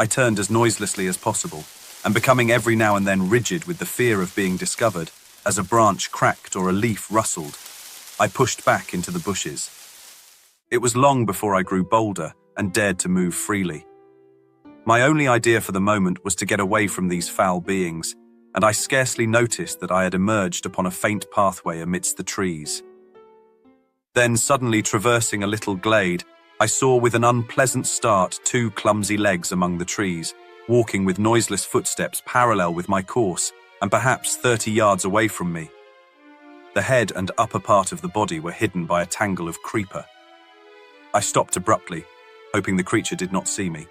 I turned as noiselessly as possible, and becoming every now and then rigid with the fear of being discovered, as a branch cracked or a leaf rustled, I pushed back into the bushes. It was long before I grew bolder and dared to move freely. My only idea for the moment was to get away from these foul beings, and I scarcely noticed that I had emerged upon a faint pathway amidst the trees. Then, suddenly traversing a little glade, I saw with an unpleasant start 2 clumsy legs among the trees, walking with noiseless footsteps parallel with my course and perhaps 30 yards away from me. The head and upper part of the body were hidden by a tangle of creeper. I stopped abruptly, hoping the creature did not see me.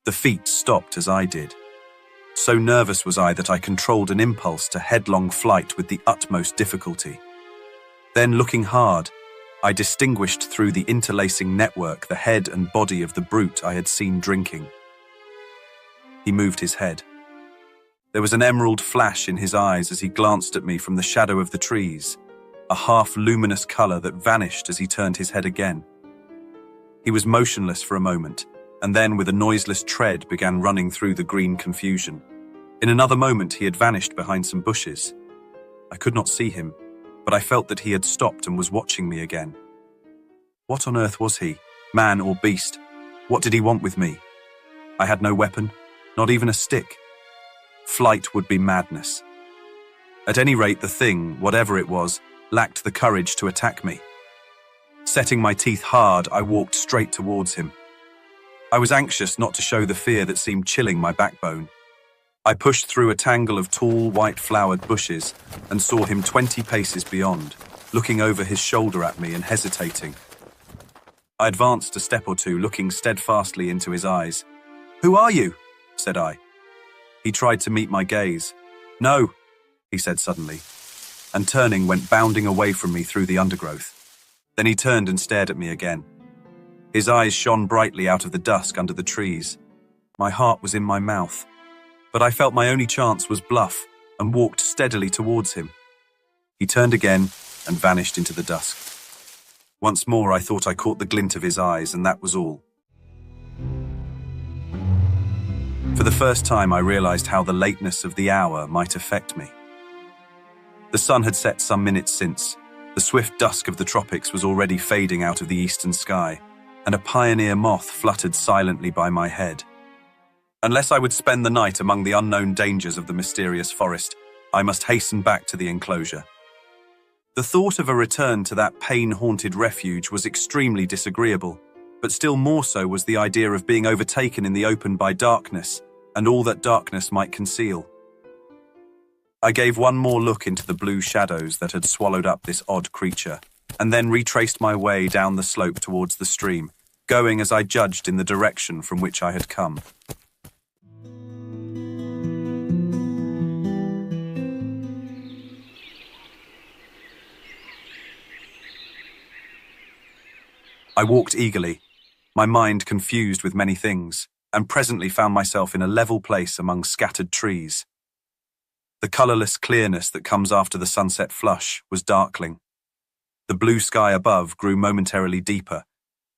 The feet stopped as I did. So nervous was I that I controlled an impulse to headlong flight with the utmost difficulty. Then, looking hard, I distinguished through the interlacing network the head and body of the brute I had seen drinking. He moved his head. There was an emerald flash in his eyes as he glanced at me from the shadow of the trees, a half-luminous colour that vanished as he turned his head again. He was motionless for a moment, and then with a noiseless tread began running through the green confusion. In another moment he had vanished behind some bushes. I could not see him, but I felt that he had stopped and was watching me again. What on earth was he, man or beast? What did he want with me? I had no weapon, not even a stick. Flight would be madness. At any rate, the thing, whatever it was, lacked the courage to attack me. Setting my teeth hard, I walked straight towards him. I was anxious not to show the fear that seemed chilling my backbone. I pushed through a tangle of tall, white-flowered bushes and saw him 20 paces beyond, looking over his shoulder at me and hesitating. I advanced a step or two, looking steadfastly into his eyes. "Who are you?" said I. He tried to meet my gaze. "No," he said suddenly, and turning went bounding away from me through the undergrowth. Then he turned and stared at me again. His eyes shone brightly out of the dusk under the trees. My heart was in my mouth, but I felt my only chance was bluff and walked steadily towards him. He turned again and vanished into the dusk. Once more I thought I caught the glint of his eyes, and that was all. For the first time I realized how the lateness of the hour might affect me. The sun had set some minutes since. The swift dusk of the tropics was already fading out of the eastern sky, and a pioneer moth fluttered silently by my head. Unless I would spend the night among the unknown dangers of the mysterious forest, I must hasten back to the enclosure. The thought of a return to that pain-haunted refuge was extremely disagreeable, but still more so was the idea of being overtaken in the open by darkness, and all that darkness might conceal. I gave one more look into the blue shadows that had swallowed up this odd creature, and then retraced my way down the slope towards the stream, going as I judged in the direction from which I had come. I walked eagerly, my mind confused with many things, and presently found myself in a level place among scattered trees. The colourless clearness that comes after the sunset flush was darkling. The blue sky above grew momentarily deeper,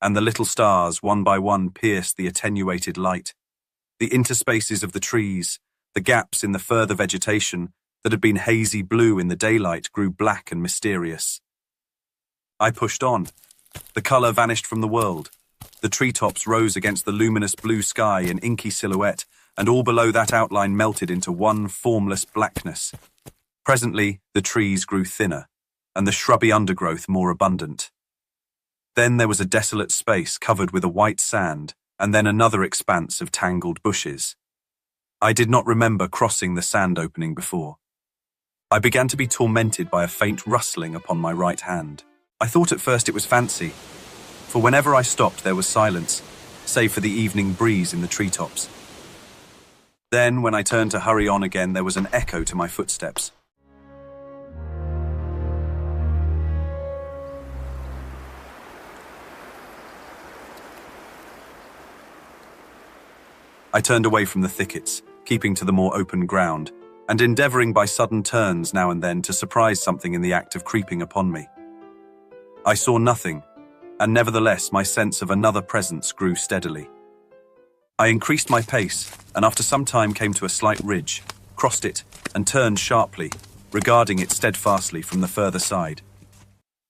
and the little stars, one by one, pierced the attenuated light. The interspaces of the trees, the gaps in the further vegetation that had been hazy blue in the daylight, grew black and mysterious. I pushed on. The colour vanished from the world. The treetops rose against the luminous blue sky in inky silhouette, and all below that outline melted into one formless blackness. Presently, the trees grew thinner, and the shrubby undergrowth more abundant. Then there was a desolate space covered with a white sand, and then another expanse of tangled bushes. I did not remember crossing the sand opening before. I began to be tormented by a faint rustling upon my right hand. I thought at first it was fancy, for whenever I stopped there was silence, save for the evening breeze in the treetops. Then, when I turned to hurry on again, there was an echo to my footsteps. I turned away from the thickets, keeping to the more open ground, and endeavouring by sudden turns now and then to surprise something in the act of creeping upon me. I saw nothing, and nevertheless my sense of another presence grew steadily. I increased my pace, and after some time came to a slight ridge, crossed it, and turned sharply, regarding it steadfastly from the further side.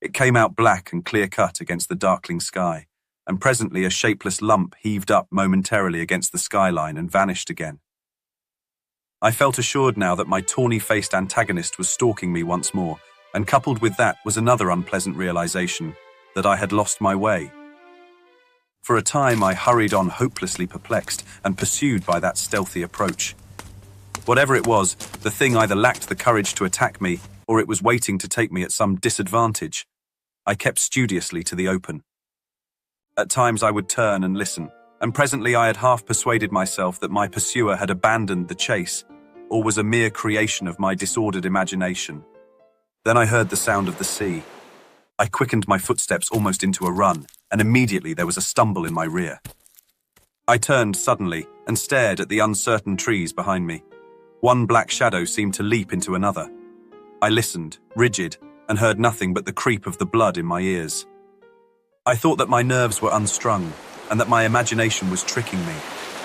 It came out black and clear-cut against the darkling sky, and presently a shapeless lump heaved up momentarily against the skyline and vanished again. I felt assured now that my tawny-faced antagonist was stalking me once more, and coupled with that was another unpleasant realization that I had lost my way. For a time I hurried on hopelessly perplexed and pursued by that stealthy approach. Whatever it was, the thing either lacked the courage to attack me or it was waiting to take me at some disadvantage. I kept studiously to the open. At times I would turn and listen, and presently I had half persuaded myself that my pursuer had abandoned the chase or was a mere creation of my disordered imagination. Then I heard the sound of the sea. I quickened my footsteps almost into a run, and immediately there was a stumble in my rear. I turned suddenly and stared at the uncertain trees behind me. One black shadow seemed to leap into another. I listened, rigid, and heard nothing but the creep of the blood in my ears. I thought that my nerves were unstrung, and that my imagination was tricking me,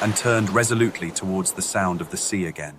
and turned resolutely towards the sound of the sea again.